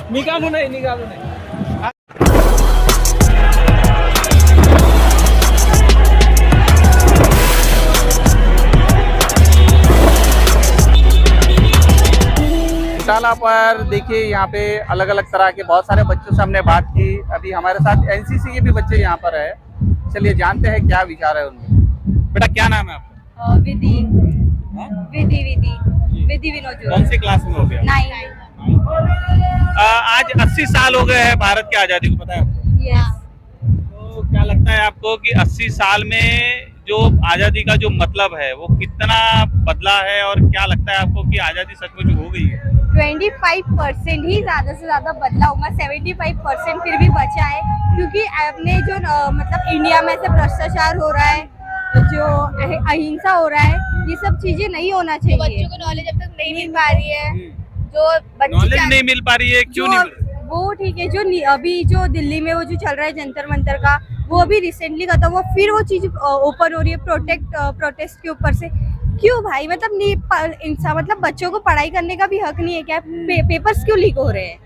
निकालू नहीं। शाला पर देखिए यहाँ पे अलग अलग तरह के बहुत सारे बच्चों से हमने बात की। अभी हमारे साथ एनसीसी के भी बच्चे यहाँ पर है। चलिए जानते हैं क्या विचार है उनके। बेटा क्या नाम है आपका? विधि विधि विधि विधि विनोद कौन सी क्लास में हो गया? 9। आज 80 साल हो गए हैं भारत की आजादी को, पता है आपको? यस। तो क्या लगता है आपको कि 80 साल में जो आजादी का जो मतलब है वो कितना बदला है, और क्या लगता है आपको कि आजादी सचमुच हो गई है? 25% ही ज्यादा से ज्यादा बदला होगा, 75% फिर भी बचा है, क्योंकि अपने जो मतलब इंडिया में से भ्रष्टाचार हो रहा है, जो अहिंसा हो रहा है, ये सब चीजें नहीं होना चाहिए। बच्चों को नॉलेज अब तक नहीं मिल पा रही है, जो नॉलेज नहीं मिल पा रही है, क्यों नहीं? वो ठीक है, जो अभी जो दिल्ली में वो जो चल रहा है जंतर मंतर का, वो अभी रिसेंटली खत्म हुआ, फिर वो चीज ओपन हो रही है प्रोटेस्ट के ऊपर से। क्यों भाई, मतलब इंसान, मतलब बच्चों को पढ़ाई करने का भी हक नहीं है क्या? पेपर्स क्यों लीक हो रहे हैं?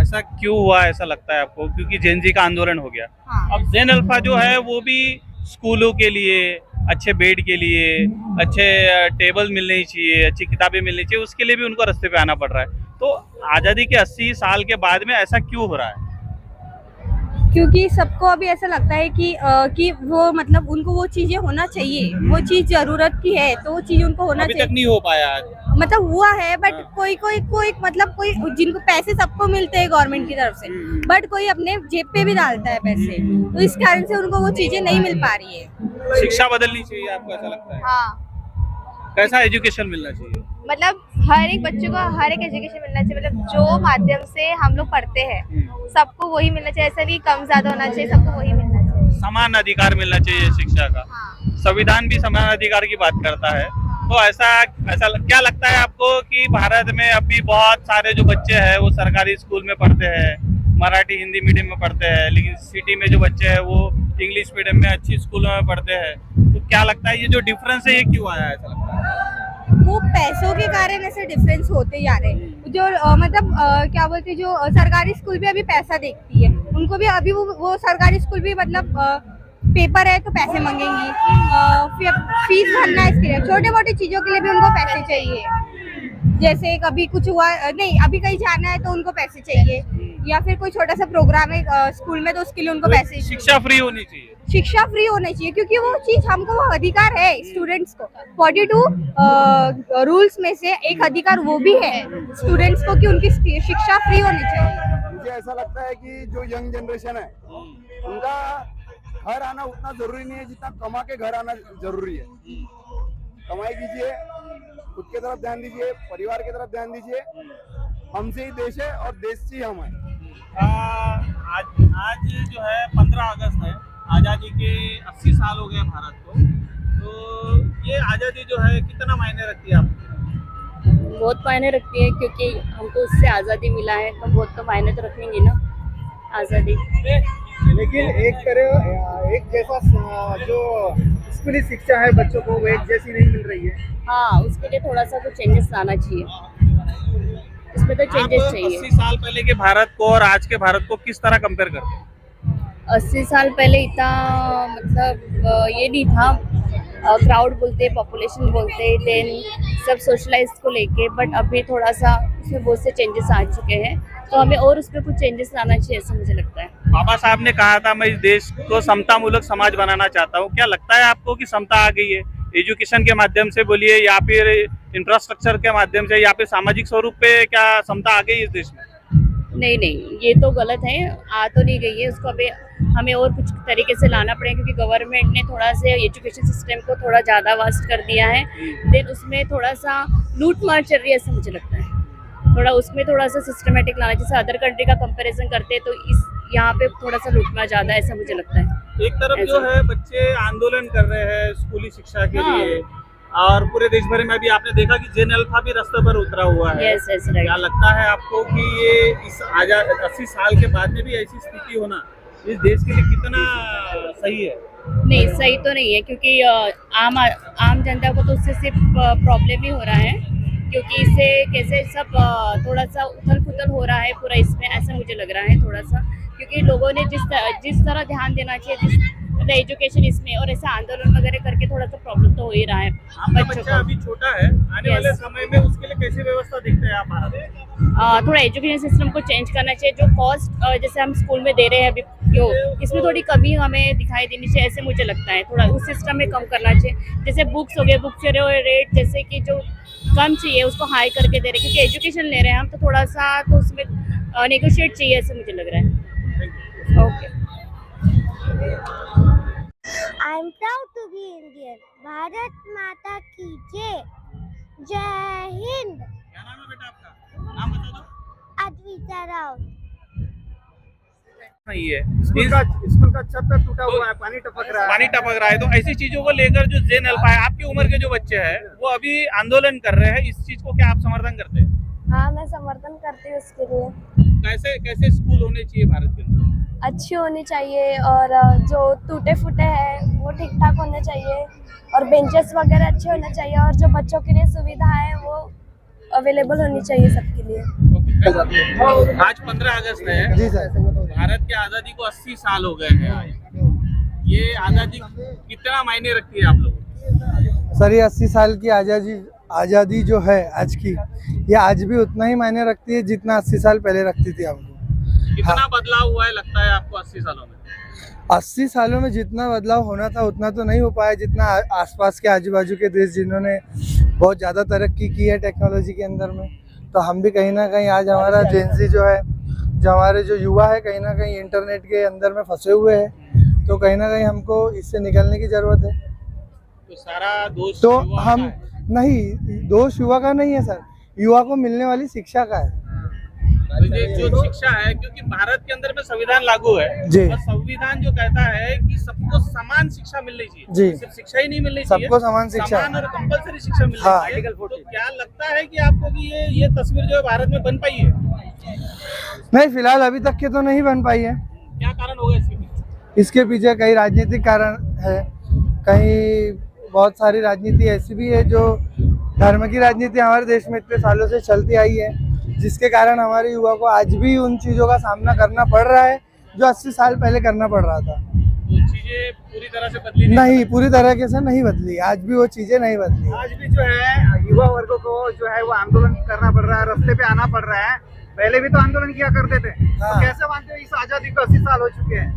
ऐसा क्यों हुआ, ऐसा लगता है आपको? क्योंकि जेन जी का आंदोलन हो गया। हाँ। अब जेन अल्फा जो है वो भी स्कूलों के लिए अच्छे बेड के लिए, अच्छे टेबल मिलने चाहिए, अच्छी किताबें मिलनी चाहिए, उसके लिए भी उनको रास्ते पे आना पड़ रहा है। तो आज़ादी के 80 साल के बाद में ऐसा क्यों हो रहा है? क्योंकि सबको अभी ऐसा लगता है कि वो मतलब उनको वो चीजें होना चाहिए, वो चीज जरूरत की है, तो वो चीज उनको होना अभी चाहिए। तक नहीं हो पाया आज। मतलब हुआ है, बट कोई मतलब कोई जिनको पैसे सबको मिलते हैं गवर्नमेंट की तरफ से, बट कोई अपने जेब पे भी डालता है पैसे, तो इस कारण से उनको वो चीजें नहीं मिल पा रही है। शिक्षा बदलनी चाहिए, आपको ऐसा लगता है? हाँ, कैसा एजुकेशन मिलना चाहिए? मतलब हर एक बच्चे को हर एक एजुकेशन मिलना चाहिए, मतलब जो माध्यम से हम लोग पढ़ते हैं सबको वही मिलना चाहिए, ऐसा नहीं कम ज्यादा होना चाहिए, सबको वही मिलना चाहिए। समान अधिकार मिलना चाहिए शिक्षा का। हाँ। संविधान भी समान अधिकार की बात करता है। तो ऐसा क्या लगता है आपको कि भारत में अभी बहुत सारे जो बच्चे हैं वो सरकारी स्कूल में पढ़ते हैं, मराठी हिंदी मीडियम में पढ़ते हैं, लेकिन सिटी में जो बच्चे हैं वो इंग्लिश मीडियम में अच्छी स्कूलों में पढ़ते हैं। तो क्या लगता है ये जो डिफरेंस है ये क्यों आया है, ऐसा लगता है? वो पैसों के कारण ऐसे डिफरेंस होते जा रहे हैं। जो मतलब क्या बोलते हैं, जो सरकारी स्कूल भी अभी पैसा देखती है, उनको भी अभी वो सरकारी स्कूल भी मतलब पेपर है तो पैसे मांगेंगी, फिर फीस भरना है, इसके लिए छोटे मोटे चीजों के लिए भी उनको पैसे चाहिए। जैसे कभी कुछ हुआ नहीं, अभी कहीं जाना है तो उनको पैसे चाहिए, या फिर कोई छोटा सा प्रोग्राम है स्कूल में तो उसके लिए उनको पैसे चाहिए। शिक्षा फ्री होनी चाहिए। शिक्षा फ्री होनी चाहिए, क्योंकि वो चीज हमको, वो अधिकार है स्टूडेंट्स को। 42 रूल्स में से एक अधिकार वो भी है स्टूडेंट्स को कि उनकी शिक्षा फ्री होनी चाहिए। मुझे ऐसा लगता है कि जो यंग जनरेशन है उनका घर आना उतना जरूरी नहीं है जितना कमा के घर आना जरूरी है। कमाई कीजिए, खुद की तरफ ध्यान दीजिए, परिवार की तरफ ध्यान दीजिए। हमसे ही देश है और देश से ही हम है। आज जो है 15 अगस्त है, आज़ादी के 80 साल हो गए भारत को। तो ये आज़ादी जो है कितना मायने रखती है आपको? बहुत मायने रखती है, क्योंकि हमको उससे आज़ादी मिला है, तो बहुत तो मायने तो रखेंगे ना आज़ादी। लेकिन एक जैसा जो स्कूली शिक्षा है बच्चों को वो एक जैसी नहीं मिल रही है। हाँ, उसके लिए थोड़ा सा कुछ चेंजेस लाना चाहिए, इसमें तो चेंजेस चाहिए। 80 साल पहले के भारत को और आज के भारत को किस तरह कंपेयर करते हैं? 80 साल पहले इतना मतलब ये नहीं था, क्राउड बोलते, पॉपुलेशन बोलते, देन सब सोशलाइज को लेके, बट अभी थोड़ा सा उसमें बहुत से चेंजेस आ चुके हैं, तो हमें और उसमें कुछ चेंजेस लाना चाहिए, ऐसा मुझे लगता है। बाबा साहब ने कहा था मैं इस देश को समता मूलक समाज बनाना चाहता हूँ। क्या लगता है आपको कि समता आ गई है? एजुकेशन के माध्यम से बोलिए, या फिर इंफ्रास्ट्रक्चर के माध्यम से, या फिर सामाजिक स्वरूप पे क्या समता आ गई इस देश में? नहीं, ये तो गलत है, आ तो नहीं गई है, उसको अभी हमें और कुछ तरीके से लाना पड़ेगा, क्योंकि गवर्नमेंट ने थोड़ा सा एजुकेशन सिस्टम को थोड़ा ज़्यादा वास्ट कर दिया है, देन उसमें थोड़ा सा लूट मार चल रही है, ऐसा मुझे लगता है। थोड़ा उसमें थोड़ा सा सिस्टमेटिक लाना, जैसे अदर कंट्री का कंपैरिजन करते हैं तो इस यहाँ पे थोड़ा सा लूट मार ज़्यादा है, ऐसा मुझे लगता है। एक तरफ जो है बच्चे आंदोलन कर रहे हैं स्कूली शिक्षा के लिए, और पूरे देश भर में अभी आपने देखा कि जेन अल्फा भी रास्ते पर उतरा हुआ है। Yes, right. क्या लगता है आपको कि ये इस 80 साल के बाद में भी ऐसी स्थिति होना इस देश के लिए कितना सही है? नहीं, सही तो नहीं है, क्योंकि आम जनता को तो उससे सिर्फ प्रॉब्लम ही हो रहा है, क्योंकि इससे कैसे सब थोड़ा सा उथल पुथल हो रहा है पूरा इसमें, ऐसा मुझे लग रहा है थोड़ा सा, क्योंकि लोगों ने जिस तरह ध्यान देना चाहिए जिस एजुकेशन इसमें, और ऐसा आंदोलन वगैरह करके थोड़ा सा प्रॉब्लम तो हो ही रहा है आपका बच्चों बच्चा को। अभी छोटा है, आने वाले समय में उसके लिए कैसी व्यवस्था देखते हैं आप भारत में? थोड़ा एजुकेशन सिस्टम को चेंज करना चाहिए, जो कॉस्ट जैसे हम स्कूल में दे रहे हैं अभी जो इसमें थोड़ी कमी हमें दिखाई देनी चाहिए, ऐसे मुझे लगता है थोड़ा उस सिस्टम में कम करना चाहिए। जैसे बुक्स हो गए, बुक्स के रेट जैसे कि जो कम चाहिए उसको हाई करके दे रहे हैं, क्योंकि एजुकेशन ले रहे हैं हम, तो थोड़ा सा तो उसमें नेगोशिएट चाहिए, ऐसे मुझे लग रहा है। Okay. I'm proud to be Indian. Bharat माता की जय। जय हिंद। क्या नाम है बेटा आपका? नाम बता दो। अद्विता राव। नहीं है, स्कूल का छत पे टूटा हुआ है, पानी टपक रहा है। पानी टपक रहा है, तो ऐसी चीजों को लेकर जो जेन अल्फा है, आपकी उम्र के जो बच्चे हैं वो अभी आंदोलन कर रहे हैं, इस चीज को क्या आप समर्थन करते हैं? हाँ, मैं समर्थन करती हूँ उसके लिए। कैसे कैसे स्कूल होने चाहिए भारत के अंदर? अच्छी होनी चाहिए, और जो टूटे फूटे हैं वो ठीक ठाक होने चाहिए, और बेंचेस वगैरह अच्छे होने चाहिए, और जो बच्चों के लिए सुविधा है वो अवेलेबल होनी चाहिए सबके लिए। आज 15 अगस्त है जी सर। भारत की आजादी को 80 साल हो गए हैं आज। ये आजादी कितना मायने रखती है आप लोगों को? सर ये 80 साल की आज़ादी जो है आज की, ये आज भी उतना ही मायने रखती है जितना 80 साल पहले रखती थी हमको। कितना बदलाव हुआ है लगता है आपको 80 सालों में? 80 सालों में जितना बदलाव होना था उतना तो नहीं हो पाया, जितना आसपास के आजू बाजू के देश जिन्होंने बहुत ज़्यादा तरक्की की है टेक्नोलॉजी के अंदर में, तो हम भी कहीं ना कहीं आज हमारा जेंजी जो है, जो हमारे जो युवा है कहीं ना कहीं इंटरनेट के अंदर में फंसे हुए हैं, तो कहीं ना कहीं हमको इससे निकलने की ज़रूरत है। तो सारा दोष तो युवाओं हम का है। नहीं, दोष युवा का नहीं है सर, युवा को मिलने वाली शिक्षा का है। तो ये जो शिक्षा है, क्योंकि भारत के अंदर में संविधान लागू है जी। और संविधान जो कहता है कि सबको समान शिक्षा मिलनी चाहिए, जी। सिर्फ शिक्षा ही नहीं मिलनी चाहिए, सबको समान शिक्षा। समान और कंपलसरी शिक्षा मिलनी हाँ। चाहिए। तो क्या लगता है कि आपको कि ये तस्वीर जो है भारत में बन पाई है? नहीं, फिलहाल अभी तक के तो नहीं बन पाई है। क्या कारण होगा इसके पीछे? इसके पीछे कई राजनीतिक कारण है, कहीं बहुत सारी राजनीति ऐसी भी है जो धर्म की राजनीति हमारे देश में इतने सालों से चलती आई है, जिसके कारण हमारे युवा को आज भी उन चीज़ों का सामना करना पड़ रहा है जो 80 साल पहले करना पड़ रहा था। वो चीजें पूरी तरह से बदली नहीं, पूरी तरीके से नहीं बदली, आज भी वो चीज़ें नहीं बदली। आज भी जो है युवा वर्गों को जो है वो आंदोलन करना पड़ रहा है, रास्ते पे आना पड़ रहा है। पहले भी तो आंदोलन किया करते थे, हाँ। तो कैसे मानते हो इस आजादी को 80 साल हो चुके हैं?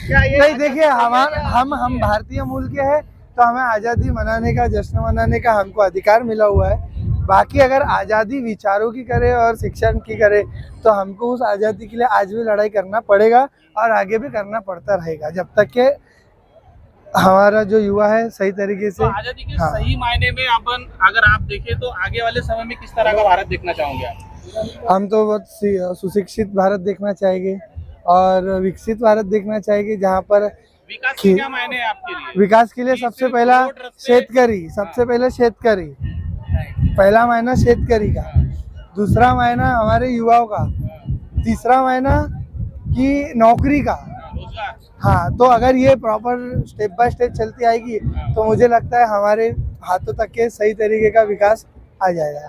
क्या ये नहीं, देखिए हम भारतीय मूल के हैं, तो हमें आज़ादी मनाने का, जश्न मनाने का हमको अधिकार मिला हुआ है। बाकी अगर आज़ादी विचारों की करे और शिक्षण की करे, तो हमको उस आज़ादी के लिए आज भी लड़ाई करना पड़ेगा और आगे भी करना पड़ता रहेगा, जब तक के हमारा जो युवा है सही तरीके से। तो आजादी के हाँ। सही मायने में अपन अगर आप देखें तो आगे वाले समय में किस तरह का भारत देखना चाहोगे आप? हम तो बहुत सुशिक्षित भारत देखना चाहेंगे और विकसित भारत देखना चाहेंगे, जहाँ पर विकास के क्या मायने हैं आपके लिए? विकास के लिए सबसे पहला शेतकरी, सबसे पहले शेतकरी, पहला मायना शेतकरी का, दूसरा मायना हमारे युवाओं का, तीसरा मायना कि नौकरी का। रोजगार। हाँ, तो अगर ये प्रॉपर स्टेप बाय स्टेप चलती आएगी तो मुझे लगता है हमारे हाथों तक के सही तरीके का विकास आ जाएगा।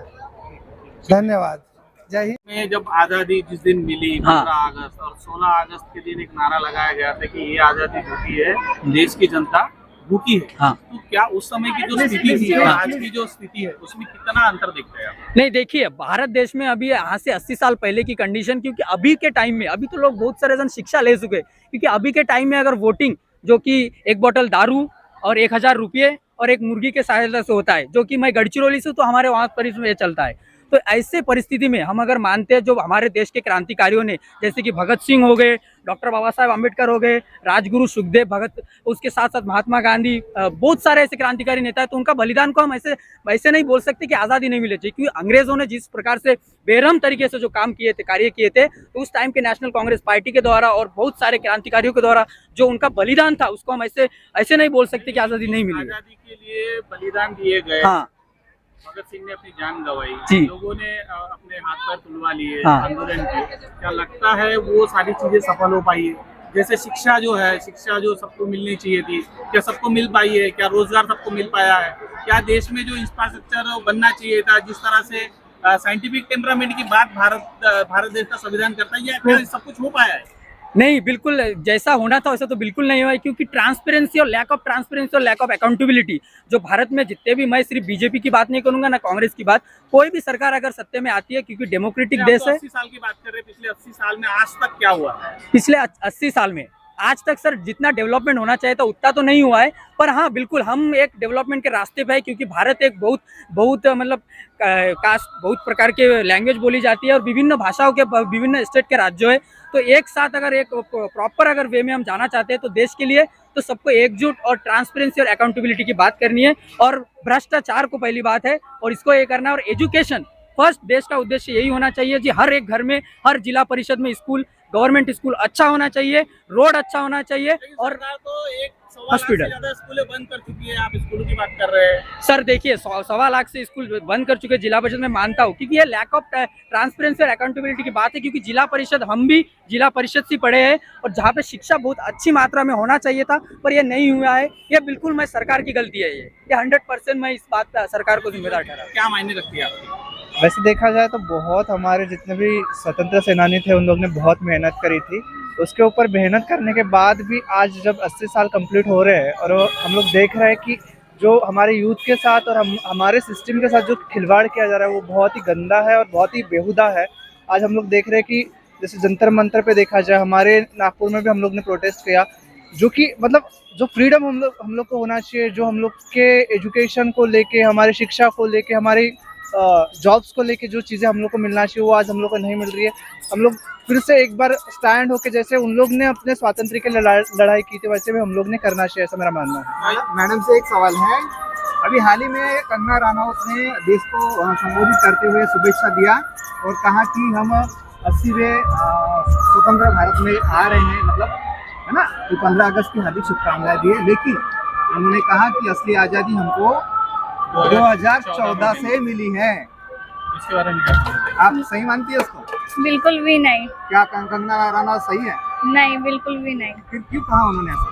धन्यवाद, जय हिंद। में जब आजादी जिस दिन मिली 15 अगस्त और 16 अगस्त के दिन एक नारा लगाया गया था कि ये आजादी झूठी है, देश की जनता भूखी है। हाँ। तो क्या उस समय की जो स्थिति थी और आज की जो स्थिति है उसमें कितना अंतर दिखता है आपको? नहीं, देखिए भारत देश में अभी आज से 80 साल पहले की कंडीशन, क्योंकि अभी के टाइम में अभी तो लोग बहुत सारे जन शिक्षा ले चुके, क्योंकि अभी के टाइम में अगर वोटिंग जो कि एक बोतल दारू और 1000 रुपये और एक मुर्गी के सहायता से होता है, जो कि मैं गढ़चिरौली से, तो हमारे वहाँ परिसर में ये चलता है। तो ऐसे परिस्थिति में हम अगर मानते हैं जो हमारे देश के क्रांतिकारियों ने, जैसे कि भगत सिंह हो गए, डॉक्टर बाबा साहेब अम्बेडकर हो गए, राजगुरु सुखदेव भगत, उसके साथ साथ महात्मा गांधी, बहुत सारे ऐसे क्रांतिकारी नेता हैं, तो उनका बलिदान को हम ऐसे नहीं बोल सकते कि आज़ादी नहीं मिली थी, क्योंकि अंग्रेजों ने जिस प्रकार से बेरहम तरीके से जो काम किए थे, कार्य किए थे, तो उस टाइम के नेशनल कांग्रेस पार्टी के द्वारा और बहुत सारे क्रांतिकारियों के द्वारा जो उनका बलिदान था, उसको हम ऐसे नहीं बोल सकते कि आज़ादी नहीं मिली। आजादी के लिए बलिदान दिए गए। हाँ भगत सिंह ने अपनी जान गंवाई, जी। लोगों ने अपने हाथ पर तुलवा लिए, हाँ। आंदोलन किए। क्या लगता है वो सारी चीजें सफल हो पाई है? जैसे शिक्षा जो है, शिक्षा जो सबको मिलनी चाहिए थी, क्या सबको मिल पाई है? क्या रोजगार सबको मिल पाया है? क्या देश में जो इंफ्रास्ट्रक्चर बनना चाहिए था, जिस तरह से साइंटिफिक टेम्परामेंट की बात भारत देश का संविधान करता है, क्या सब कुछ हो पाया है? नहीं, बिल्कुल जैसा होना था वैसा तो बिल्कुल नहीं हुआ है, क्योंकि ट्रांसपेरेंसी और लैक ऑफ अकाउंटेबिलिटी जो भारत में जितने भी, मैं सिर्फ बीजेपी की बात नहीं करूंगा ना कांग्रेस की बात, कोई भी सरकार अगर सत्ते में आती है, क्योंकि डेमोक्रेटिक देश है। 80 साल की बात कर रहे हैं, पिछले 80 साल में आज तक क्या हुआ है? पिछले 80 साल में आज तक सर जितना डेवलपमेंट होना चाहिए था उतना तो नहीं हुआ है, पर हाँ बिल्कुल हम एक डेवलपमेंट के रास्ते पे है, क्योंकि भारत एक बहुत मतलब कास्ट, बहुत प्रकार के लैंग्वेज बोली जाती है और विभिन्न भाषाओं के विभिन्न स्टेट के राज्य है। तो एक साथ अगर एक प्रॉपर अगर वे में हम जाना चाहते हैं तो देश के लिए तो सबको एकजुट और ट्रांसपेरेंसी और अकाउंटेबिलिटी की बात करनी है, और भ्रष्टाचार को पहली बात है और इसको ये करना है। और एजुकेशन फर्स्ट, देश का उद्देश्य यही होना चाहिए जी, हर एक घर में, हर जिला परिषद में स्कूल, गवर्नमेंट स्कूल अच्छा होना चाहिए, रोड अच्छा होना चाहिए, और सरकार तो एक हॉस्पिटल स्कूलें बंद कर चुकी है, आप स्कूलों की बात कर रहे हैं। सर देखिए 1.25 लाख से स्कूल बंद कर चुके जिला परिषद में, मानता हूँ, क्योंकि ये लैक ऑफ ट्रांसपेरेंसी और अकाउंटेबिलिटी की बात है, क्योंकि जिला परिषद, हम भी जिला परिषद से पढ़े हैं, और जहाँ पे शिक्षा बहुत अच्छी मात्रा में होना चाहिए था पर ये नहीं हुआ है। ये बिल्कुल मैं सरकार की गलती है, ये 100% मैं इस बात पर सरकार को जिम्मेदार ठहरा। क्या मायने रखती है आपकी? वैसे देखा जाए तो बहुत हमारे जितने भी स्वतंत्र सेनानी थे उन लोग ने बहुत मेहनत करी थी। उसके ऊपर मेहनत करने के बाद भी आज जब 80 साल कंप्लीट हो रहे हैं और हम लोग देख रहे हैं कि जो हमारे यूथ के साथ और हमारे सिस्टम के साथ जो खिलवाड़ किया जा रहा है वो बहुत ही गंदा है और बहुत ही बेहुदा है। आज हम लोग देख रहे हैं कि जैसे जंतर मंतर पे देखा जाए, हमारे नागपुर में भी हम लोग ने प्रोटेस्ट किया, जो कि मतलब जो फ्रीडम हम लोग को होना चाहिए, जो हम लोग के एजुकेशन को लेके, हमारी शिक्षा को लेके, हमारी जॉब्स को लेके जो चीज़ें हम लोग को मिलना चाहिए वो आज हम लोग को नहीं मिल रही है। हम लोग फिर से एक बार स्टैंड होके, जैसे उन लोग ने अपने स्वातंत्र्य के लड़ाई की थी वैसे भी हम लोग ने करना चाहिए, ऐसा मेरा मानना है। मैडम से एक सवाल है, अभी हाल ही में कंगना रनौत ने देश को संबोधित करते हुए शुभेच्छा दिया और कहा कि हम 80वें स्वतंत्र भारत में आ रहे हैं, मतलब है ना, तो 15 अगस्त की हार्दिक शुभकामनाएं दिए, लेकिन उन्होंने कहा कि असली आज़ादी हमको 2014 से मिली है। इसके बारे में क्या? आप सही मानती है उसको? बिल्कुल भी नहीं। क्या कंगना रनौत सही है? नहीं, बिल्कुल भी नहीं। फिर क्यों कहा उन्होंने ऐसा?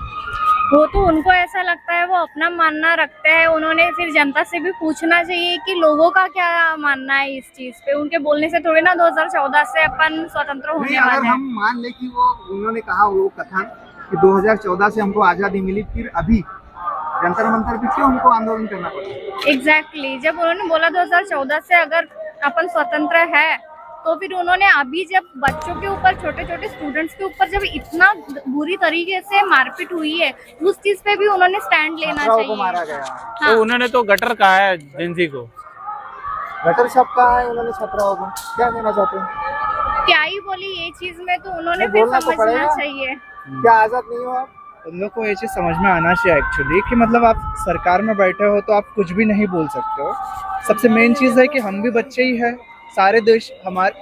वो तो उनको ऐसा लगता है, वो अपना मानना रखते हैं। उन्होंने फिर जनता से भी पूछना चाहिए कि लोगों का क्या मानना है इस चीज पे। उनके बोलने से थोड़ी ना 2014 से अपन स्वतंत्र होने वाले हैं। अगर हम मान ले कि वो उन्होंने कहा वो कथन कि 2014 से हमको आज़ादी मिली, फिर अभी जंतर मंतर पे क्यों हमको आंदोलन करना पड़ा? एग्जैक्टली, जब उन्होंने बोला 2014 से अगर अपन स्वतंत्र है, तो फिर उन्होंने अभी जब बच्चों के ऊपर, छोटे छोटे स्टूडेंट्स के ऊपर जब इतना बुरी तरीके से मारपीट हुई है, उस चीज पे भी उन्होंने स्टैंड लेना चाहिए। मारा गया। हाँ। तो उन्होंने तो गटर कहा है जेंजी को। गटर शब्द कहा है उन्होंने छात्राओं को, क्या कहना चाहते हैं? क्या ही बोली ये चीज में, तो उन्होंने नहीं, फिर बोलना तो समझना पड़ेगा। चाहिए। क्या आजाद नहीं हो आप? उन लोग को ये चीज़ समझ में आना चाहिए एक्चुअली कि मतलब आप सरकार में बैठे हो तो आप कुछ भी नहीं बोल सकते हो। सबसे मेन चीज़ है कि हम भी बच्चे ही हैं, सारे देश हमारे,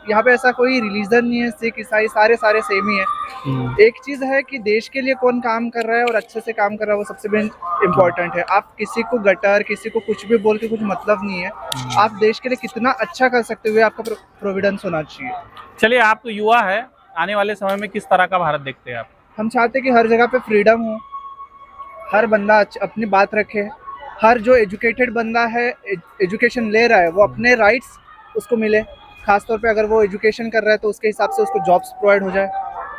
यहाँ पे ऐसा कोई रिलीजन नहीं है, सिख ईसाई सारे सेम ही है। एक चीज़ है कि देश के लिए कौन काम कर रहा है और अच्छे से काम कर रहा है, वो सबसे मेन इम्पोर्टेंट है। आप किसी को गटर, किसी को कुछ भी बोल के कुछ मतलब नहीं है। आप देश के लिए कितना अच्छा कर सकते हुए आपका प्रोविडेंस होना चाहिए। चलिए, आप तो युवा है, आने वाले समय में किस तरह का भारत देखते हैं आप? हम चाहते हैं कि हर जगह पे फ्रीडम हो, हर बंदा अपनी बात रखे, हर जो एजुकेटेड बंदा है, एजुकेशन ले रहा है, वो अपने राइट्स उसको मिले। खासतौर पे अगर वो एजुकेशन कर रहा है तो उसके हिसाब से उसको जॉब्स प्रोवाइड हो जाए।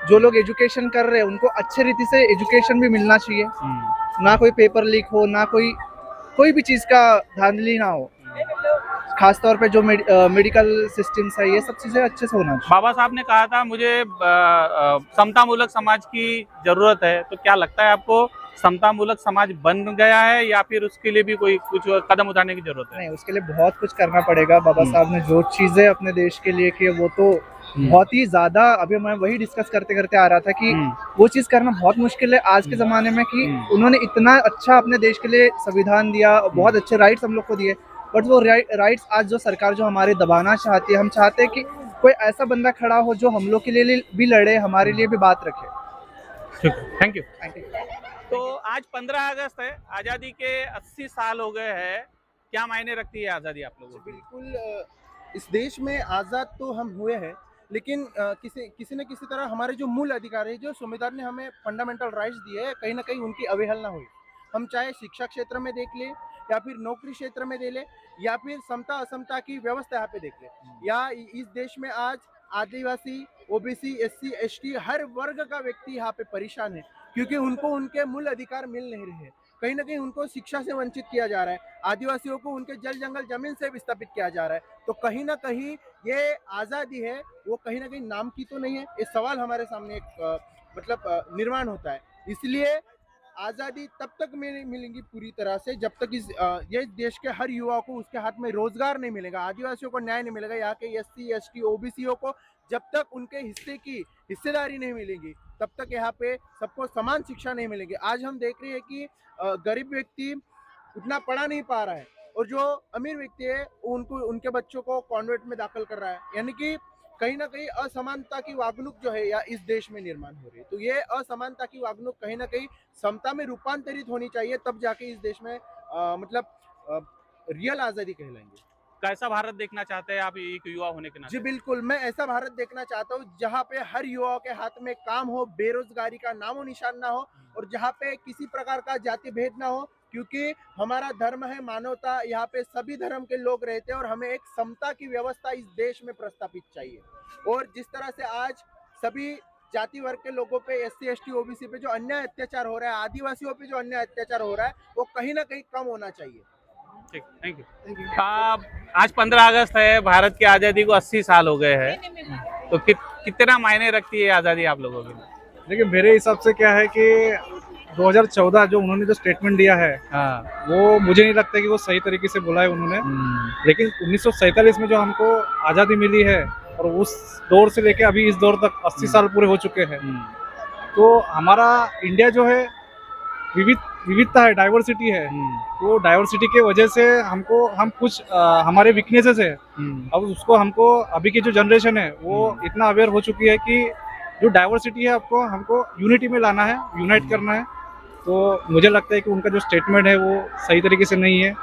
जो लोग एजुकेशन कर रहे हैं उनको अच्छे रीति से एजुकेशन भी मिलना चाहिए, ना कोई पेपर लीक हो, ना कोई भी चीज़ का धांधली ना हो। खासतौर पे जो मेडिकल सिस्टम्स है, ये सब चीज़ें अच्छे से होना चाहिए। बाबा साहब ने कहा था मुझे समतामूलक समाज की जरूरत है, तो क्या लगता है आपको समतामूलक समाज बन गया है या फिर उसके लिए भी कुछ कदम उठाने की जरूरत है? नहीं, उसके लिए बहुत कुछ करना पड़ेगा। बाबा साहब ने जो चीज़ें अपने देश के लिए की वो तो बहुत ही ज़्यादा, अभी मैं वही डिस्कस करते करते आ रहा था कि वो चीज़ करना बहुत मुश्किल है आज के ज़माने में, कि उन्होंने इतना अच्छा अपने देश के लिए संविधान दिया, बहुत अच्छे राइट्स हम लोग को दिए, बट वो राइट्स आज जो सरकार जो हमारे दबाना चाहती है, हम चाहते हैं कि कोई ऐसा बंदा खड़ा हो जो हम लोग के लिए भी लड़े, हमारे लिए भी बात रखे। Thank you. तो आज 15 अगस्त है, आज़ादी के 80 साल हो गए हैं। क्या मायने रखती है आज़ादी आप लोगों को? बिल्कुल, इस देश में आज़ाद तो हम हुए हैं, लेकिन किसी न किसी तरह हमारे जो मूल अधिकार है, जो संविधान ने हमें फंडामेंटल राइट्स दिए हैं, कहीं ना कहीं उनकी अवहेलना हुई। हम चाहे शिक्षा क्षेत्र में देख ले, या फिर नौकरी क्षेत्र में दे ले, या फिर समता असमता की व्यवस्था यहाँ पे देख ले, या इस देश में आज आदिवासी, ओबीसी, एससी, एसटी हर वर्ग का व्यक्ति यहाँ पे परेशान है, क्योंकि उनको उनके मूल अधिकार मिल नहीं रहे हैं। कहीं ना कहीं उनको शिक्षा से वंचित किया जा रहा है, आदिवासियों को उनके जल जंगल जमीन से विस्थापित किया जा रहा है। तो कहीं ना कहीं ये आज़ादी है वो कहीं ना कहीं नाम की तो नहीं है, ये सवाल हमारे सामने एक निर्माण होता है। इसलिए आज़ादी तब तक मिलेंगी पूरी तरह से जब तक ये देश के हर युवा को उसके हाथ में रोजगार नहीं मिलेगा, आदिवासियों को न्याय नहीं मिलेगा, यहाँ के एससी, एसटी, ओबीसीओ को जब तक उनके हिस्से की हिस्सेदारी नहीं मिलेगी तब तक यहाँ पे सबको समान शिक्षा नहीं मिलेगी। आज हम देख रहे हैं कि गरीब व्यक्ति उतना पढ़ा नहीं पा रहा है और जो अमीर व्यक्ति है उनके बच्चों को कॉन्वेंट में दाखिल कर रहा है, यानी कि कहीं ना कहीं असमानता की वागणुक जो है या इस देश में निर्माण हो रही है। तो ये असमानता की वागणुक कहीं ना कहीं समता में रूपांतरित होनी चाहिए, तब जाके इस देश में रियल आज़ादी कहलाएंगे। कैसा भारत देखना चाहते हैं आप एक युवा होने के नाते? जी बिल्कुल, मैं ऐसा भारत देखना चाहता हूँ जहाँ पे हर युवा के हाथ में काम हो, बेरोजगारी का नामो निशान ना हो, और जहाँ पे किसी प्रकार का जाति भेद ना हो, क्योंकि हमारा धर्म है मानवता, यहाँ पे सभी धर्म के लोग रहते हैं और हमें एक समता की व्यवस्था इस देश में प्रस्तापित चाहिए। और जिस तरह से आज सभी जाति वर्ग के लोगों पे, एससी, एसटी, ओबीसी पे जो अन्याय अत्याचार हो रहा है, आदिवासियों पे जो अन्याय अत्याचार हो रहा है, वो कहीं ना कहीं कम होना चाहिए। ठीक, थैंक यू। आज 15 अगस्त है, भारत की आज़ादी को 80 साल हो गए हैं, तो कितना मायने रखती है आज़ादी आप लोगों के लिए? देखिए मेरे हिसाब से क्या है कि 2014 जो उन्होंने जो स्टेटमेंट दिया है, हाँ, वो मुझे नहीं लगता कि वो सही तरीके से बोला है उन्होंने। लेकिन 1947 में जो हमको आज़ादी मिली है और उस दौर से लेके अभी इस दौर तक 80 साल पूरे हो चुके हैं, तो हमारा इंडिया जो है विविधता है, डाइवर्सिटी है। तो डाइवर्सिटी के वजह से हम कुछ हमारे वीकनेसेस है, अब उसको हमको अभी की जो जनरेशन है वो इतना अवेयर हो चुकी है कि जो डाइवर्सिटी है हमको यूनिटी में लाना है, यूनाइट करना है। तो मुझे लगता है कि उनका जो स्टेटमेंट है वो सही तरीके से नहीं है।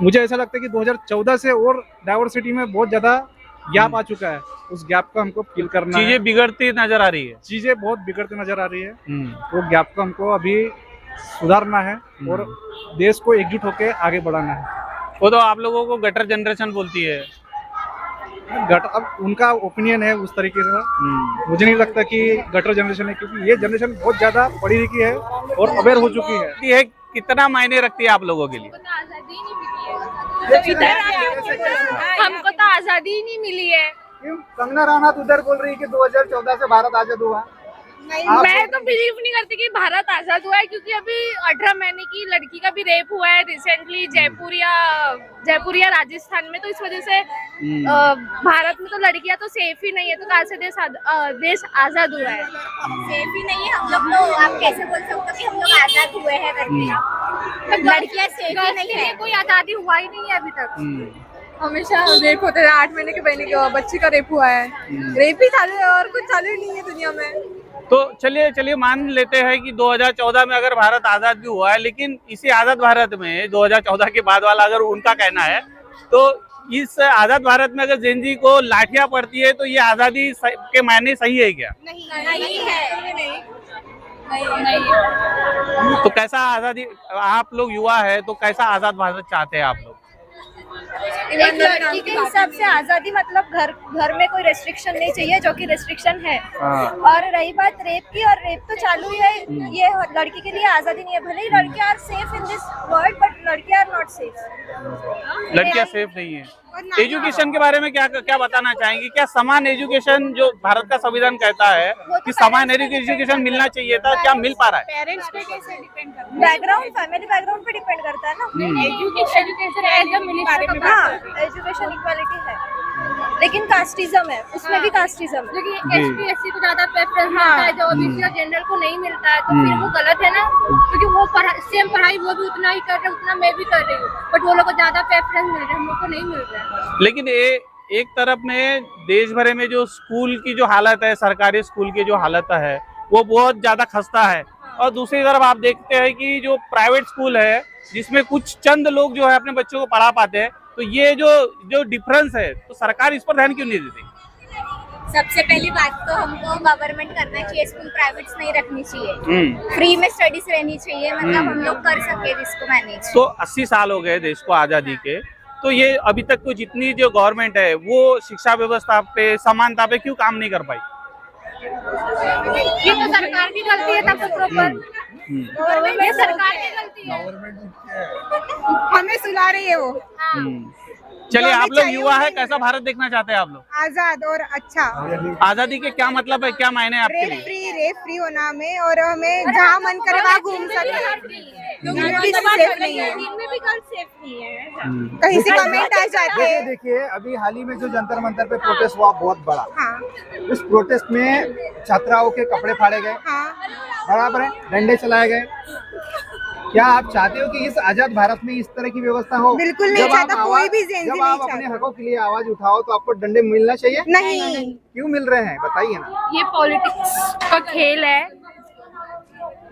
मुझे ऐसा लगता है कि 2014 से और डाइवर्सिटी में बहुत ज़्यादा गैप आ चुका है, उस गैप को हमको फिल करना है। चीजें बिगड़ती नजर आ रही है, चीज़ें बहुत बिगड़ती नजर आ रही है, वो गैप को हमको अभी सुधारना है और देश को एकजुट होकर आगे बढ़ाना है। वो तो आप लोगों को गटर जनरेशन बोलती है, अब उनका ओपिनियन है उस तरीके से। मुझे नहीं लगता कि गटर जनरेशन है, क्योंकि ये जनरेशन बहुत ज्यादा पढ़ी लिखी है और अवेयर हो चुकी है। ये कितना मायने रखती है आप लोगों के लिए? हमको तो आजादी ही नहीं मिली है। कंगना रनौत उधर बोल रही है कि 2014 से भारत आजाद हुआ। मैं तो बिलीव नहीं करती कि भारत आजाद हुआ है, क्योंकि अभी 18 महीने की लड़की का भी रेप हुआ है रिसेंटली जयपुर या राजस्थान में। तो इस वजह से भारत में तो लड़कियां तो सेफ ही नहीं है। तो कहाँ से देश आजाद हुआ है? सेफ ही नहीं है हम लोग, तो आप कैसे बोल सकते हो कि हम लोग आजाद हुए हैं करके? लड़कियां सेफ ही नहीं है, कोई आजादी हुआ ही नहीं है अभी तक। हमेशा रेप होते हैं। 8 महीने के बच्ची का रेप हुआ है, रेप ही चालू है और कुछ चालू ही नहीं है दुनिया में। तो चलिए मान लेते हैं कि 2014 में अगर भारत आजाद भी हुआ है, लेकिन इसी आजाद भारत में 2014 के बाद वाला अगर उनका कहना है, तो इस आजाद भारत में अगर जेनजी को लाठियां पड़ती है तो ये आजादी के मायने सही है क्या? नहीं है। तो कैसा आजादी, आप लोग युवा है तो कैसा आजाद भारत चाहते हैं आप लोग? एक लड़की के हिसाब से आजादी मतलब घर में कोई रेस्ट्रिक्शन नहीं चाहिए, जो कि रेस्ट्रिक्शन है। और रही बात रेप की, और रेप तो चालू ही है, ये लड़की के लिए आजादी नहीं है। भले ही लड़कियां are safe in this world, but लड़कियां आर नॉट सेफ। लड़कियां सेफ नहीं है। एजुकेशन के बारे में क्या बताना चाहेंगे? क्या समान एजुकेशन जो भारत का संविधान कहता है कि समान एजुकेशन मिलना चाहिए था, क्या मिल पा रहा है? पेरेंट्स पे कैसे डिपेंड करता है? बैकग्राउंड, फैमिली बैकग्राउंड पे डिपेंड करता है ना। एजुकेशन इक्वालिटी है, लेकिन कास्टिज्म है, उसमें भी कास्टिज्म है। एसटी एससी को ज्यादा प्रेफरेंस मिलता है, जो ओबीसी और जनरल को नहीं मिलता है, तो फिर वो गलत है ना, क्योंकि वो सेम पढ़ाई वो भी उतना ही कर रहे हैं, उतना मैं भी कर रही हूँ, बट वो लोग को ज्यादा प्रेफरेंस मिल रहा है, हम लोग को नहीं मिल रहा है। लेकिन एक तरफ में देश भर में जो स्कूल की जो हालत है, सरकारी स्कूल की जो हालत है, वो बहुत ज्यादा खस्ता है, और दूसरी तरफ आप देखते हैं कि जो प्राइवेट स्कूल है जिसमें कुछ चंद लोग जो है अपने बच्चों को पढ़ा पाते हैं, तो ये जो डिफरेंस है, तो सरकार इस पर ध्यान क्यों नहीं देती? सबसे पहली बात तो हमको गवर्नमेंट करना चाहिए, स्कूल प्राइवेट्स नहीं रखनी चाहिए, फ्री में स्टडीज रहनी चाहिए, मतलब हम लोग कर सके जिसको मैनेज। तो 80 साल हो गए देश को आजादी के, तो ये अभी तक तो जितनी जो गवर्नमेंट है वो शिक्षा व्यवस्था पे, समानता पे क्यों काम नहीं कर पाई? ये तो सरकार की गलती है, तब तो प्रॉपर ये सरकार की गलती है, हमें सुला रही है वो। चलिए, आप लोग युवा है, कैसा भारत देखना चाहते हैं आप लोग? आजाद और अच्छा। आजादी के क्या मतलब है, क्या मायने हैं आपके लिए? रेप फ्री होना हमें, और हमें जहाँ मन करे वहाँ घूम सकते, कहीं से कमेंट आ जाते हैं। देखिए अभी हाल ही में जो जंतर मंतर पे प्रोटेस्ट हुआ बहुत बड़ा, इस प्रोटेस्ट में छात्राओं के कपड़े फाड़े गए, बराबर है, डंडे चलाए गए। क्या आप चाहते हो कि इस आजाद भारत में इस तरह की व्यवस्था हो? बिल्कुल नहीं चाहता, कोई भी जेन जब आप अपने हकों के लिए आवाज उठाओ तो आपको डंडे मिलना चाहिए? नहीं। क्यों मिल रहे हैं, बताइए ना। ये पॉलिटिक्स का खेल है।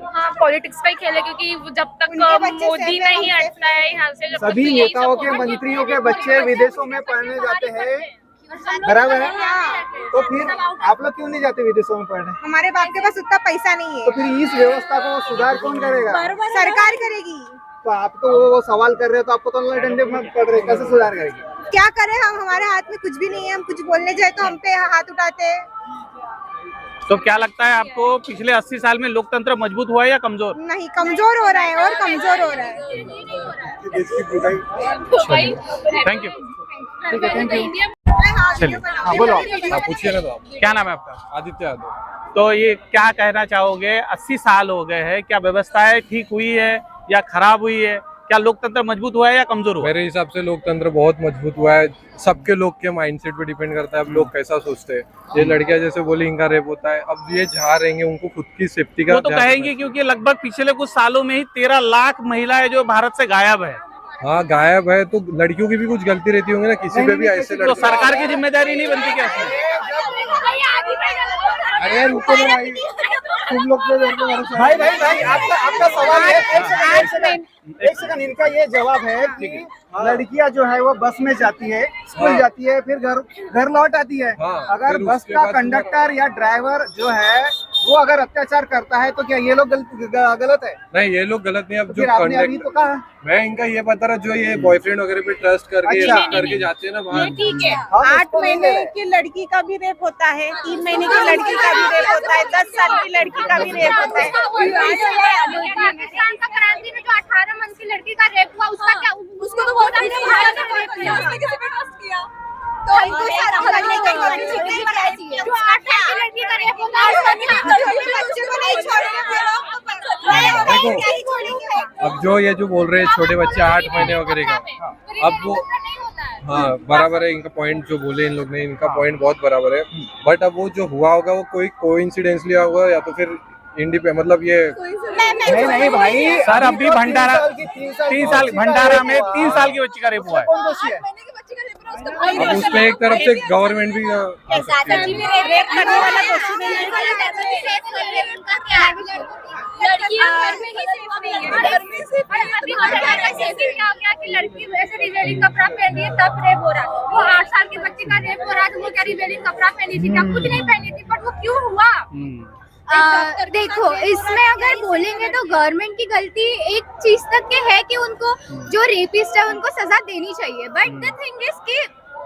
हाँ, पॉलिटिक्स का ही खेल है, क्योंकि जब तक मोदी नहीं हटता है यहाँ से, जब सभी नेताओं के, मंत्रियों के बच्चे विदेशों में पढ़ने जाते हैं, बराबर है, तो फिर आप लोग क्यों नहीं जाते विदेशों में पढ़ने? हमारे बाप के पास उतना पैसा नहीं है। तो फिर इस व्यवस्था को सुधार कौन करेगा? सरकार करेगी। तो आप तो वो सवाल कर रहे हो, तो आपको तो डंडे में पड़ रहे, कैसे सुधार करेगी? क्या करें हम, हमारे हाथ में कुछ भी नहीं है, हम कुछ बोलने जाए तो हम पे हाथ उठाते हैं। तो क्या लगता है आपको, पिछले 80 साल में लोकतंत्र मजबूत हुआ है या कमजोर? नहीं, कमजोर हो रहा है और कमजोर हो रहा है। Thank you. ठीक है, थैंक यू। चलिए, हाँ बोलो, पूछिए ना। तो आप क्या नाम है आपका? आदित्य यादव। तो ये क्या कहना चाहोगे, 80 साल हो गए हैं, क्या व्यवस्थाएं ठीक हुई है या खराब हुई है? क्या लोकतंत्र मजबूत हुआ है या कमजोर हुआ? मेरे हिसाब से लोकतंत्र बहुत मजबूत हुआ है। सबके लोग के माइंडसेट पे डिपेंड करता है, अब लोग कैसा सोचते हैं। ये लड़कियां जैसे बोली इनका रेप होता है, अब ये जहाँ रहेंगे उनको खुद की सेफ्टी का वो तो कहेंगे, क्योंकि लगभग पिछले कुछ सालों में ही 13 लाख महिलाएं जो भारत से गायब है। हाँ, गायब है, तो लड़कियों की भी कुछ गलती रहती होंगी ना, किसी पे भी ऐसे तो सरकार की जिम्मेदारी नहीं बनती क्या? अरे रुको ना भाई, तुम लोग भाई आपका सवाल है, एक सेकंड, इनका ये जवाब है कि लड़कियां जो है वो बस में जाती है, स्कूल जाती है, फिर घर लौट आती है। अगर बस का कंडक्टर या ड्राइवर जो है वो अगर अत्याचार करता है तो क्या ये लोग गलत है? नहीं, ये लोग गलत नहीं। अब जो आपने अभी तो कहा, मैं इनका ये बता रहा, जो ये बॉयफ्रेंड वगैरह पे ट्रस्ट करके करके जाते हैं ना बाहर, ठीक है, 8 महीने की लड़की का भी रेप होता है, 3 महीने की लड़की का भी रेप होता है, 10 साल की लड़की का भी रेप होता है। पाकिस्तान का कराची में जो 18 मंथ की लड़की का रेप हुआ, उसका क्या, उसको तो बहुत हमने भारत में रेप किया, उसने किसी पे ट्रस्ट किया, तो इनको सारा करने की चाहिए। जो 8 साल की लड़की का रेप होता है, बच्चे को नहीं छोड़ेंगे। अब जो ये जो बोल रहे हैं छोटे बच्चे 8 महीने वगैरह का, अब वो हाँ बराबर है, इनका पॉइंट जो बोले इन लोग ने, इनका पॉइंट बहुत बराबर है। बट अब वो जो हुआ होगा वो कोई कोइंसिडेंसली होगा, या तो फिर मतलब ये नहीं भाई सर, अभी भंडारा 3 साल भंडारा में 3 साल की बच्ची का रेप हुआ है। कौन दोषी है? अब उसमें एक तरफ से गवर्नमेंट भी लड़की वैसे रिवेलिंग कपड़ा पहनी है तब रेप हो रहा है, वो 8 साल की बच्ची का रेप हो रहा है, तो वो क्या रिवेलिंग कपड़ा पहनी थी क्या? कुछ नहीं पहनी थी, बट वो क्यों हुआ? देखो, इसमें अगर बोलेंगे तो गवर्नमेंट की गलती एक चीज तक के है कि उनको जो रेपिस्ट है उनको सजा देनी चाहिए, बट द थिंग इज कि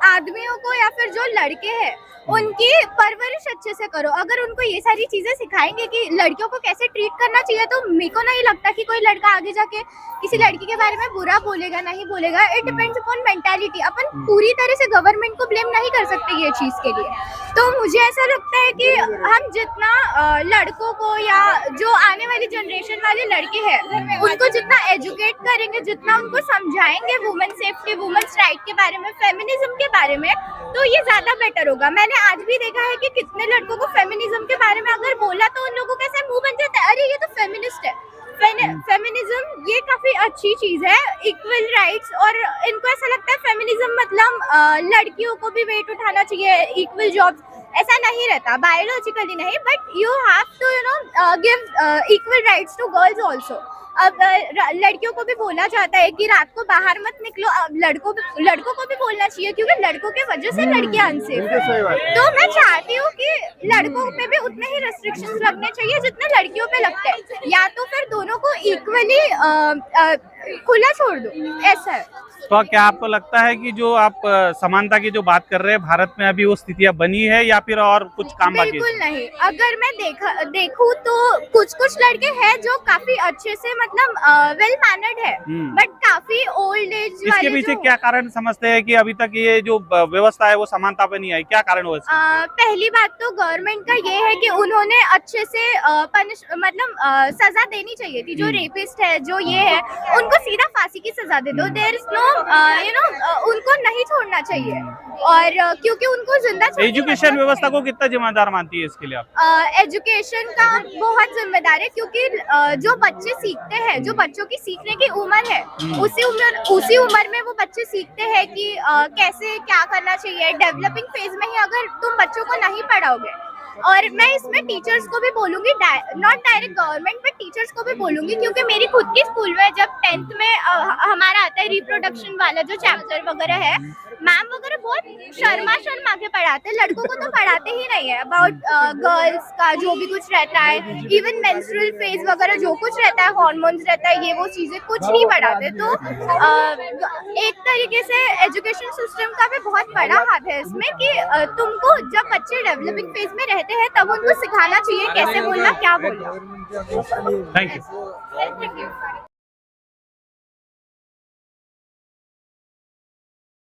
आदमियों को या फिर जो लड़के हैं उनकी परवरिश अच्छे से करो। अगर उनको ये सारी चीजें सिखाएंगे कि लड़कियों को कैसे ट्रीट करना चाहिए, तो मेरे को नहीं लगता कि कोई लड़का आगे जाके किसी लड़की के बारे में बुरा बोलेगा, नहीं बोलेगा। It depends upon mentality. अपन पूरी तरह से गवर्नमेंट को ब्लेम नहीं कर सकते ये चीज के लिए। तो मुझे ऐसा लगता है कि हम जितना लड़कों को या जो आने वाली जनरेशन वाले लड़के हैं उनको जितना एजुकेट करेंगे, जितना उनको समझाएंगे वुमेन सेफ्टी, वुमेन्स राइट के बारे में, फेमिनिज्म के बारे में, तो ये ज्यादा बेटर होगा। मैंने आज भी देखा है कि कितने लड़कों को फेमिनिज्म के बारे में अगर बोला तो उन लोगों का ऐसे मुंह बन जाता है, अरे ये तो फेमिनिस्ट है। फेमिनिज्म ये काफी अच्छी चीज है, इक्वल राइट्स, और इनको ऐसा लगता है फेमिनिज्म मतलब लड़कियों को भी वेट उठाना चाहिए, इक्वल जॉब्स। ऐसा नहीं रहता, बायोलॉजिकली नहीं, but you have to give equal rights to girls also. अब लड़कियों को भी बोला जाता है कि रात को बाहर मत निकलो, अब लड़कों को भी बोलना चाहिए क्योंकि लड़कों के वजह से लड़कियां अनसेफ है। तो मैं चाहती हूँ कि लड़कों पे भी उतने ही रेस्ट्रिक्शंस लगने चाहिए जितने लड़कियों पे लगते हैं, या तो फिर दोनों को इक्वली खुला छोड़ दो, ऐसा है। तो क्या आपको लगता है कि जो आप समानता की जो बात कर रहे हैं भारत में अभी वो स्थितियां बनी है या फिर और कुछ काम बाकी है? बिल्कुल नहीं। अगर मैं देखूं तो कुछ लड़के हैं जो काफी अच्छे से मतलब वेल मैनर्ड है, बट काफी ओल्ड एज वाले इसके पीछे क्या कारण समझते हैं कि अभी तक ये जो व्यवस्था है वो समानता पे नहीं आई, क्या कारण हो इसका? पहली बात तो गवर्नमेंट का ये है कि उन्होंने अच्छे से सजा देनी चाहिए थी। जो रेपिस्ट है, जो ये है, उनको सीधा फांसी की सजा दे दो। देयर इज नो उनको नहीं छोड़ना चाहिए, और क्योंकि उनको जिंदा एजुकेशन व्यवस्था को कितना जिम्मेदार मानती है इसके लिए आप? एजुकेशन का बहुत जिम्मेदार है क्योंकि जो बच्चे सीखते हैं, जो बच्चों की सीखने की उम्र है, उसी उम्र में वो बच्चे सीखते हैं कि कैसे क्या करना चाहिए। डेवलपिंग फेज में ही अगर तुम बच्चों को नहीं पढ़ाओगे, और मैं इसमें टीचर्स को भी बोलूंगी, not direct government but teachers को भी बोलूंगी, क्योंकि मेरी खुद की स्कूल में जब 10th में हमारा आता है रिप्रोडक्शन वाला जो चैप्टर वगैरह है, मैम वगैरह बहुत शर्मा के पढ़ाते हैं, लड़कों को तो पढ़ाते ही नहीं है। अबाउट गर्ल्स का जो भी कुछ रहता है, इवन मेंस्ट्रुअल फेज वगैरह जो कुछ रहता है, हार्मोन्स रहता है, ये वो चीजें कुछ नहीं पढ़ाते। तो एक तरीके से एजुकेशन सिस्टम का भी बहुत बड़ा हाथ है इसमें कि तुमको जब बच्चे डेवलपिंग फेज में रहते हैं तब उनको सिखाना चाहिए कैसे बोलना, क्या बोलना। Thank you.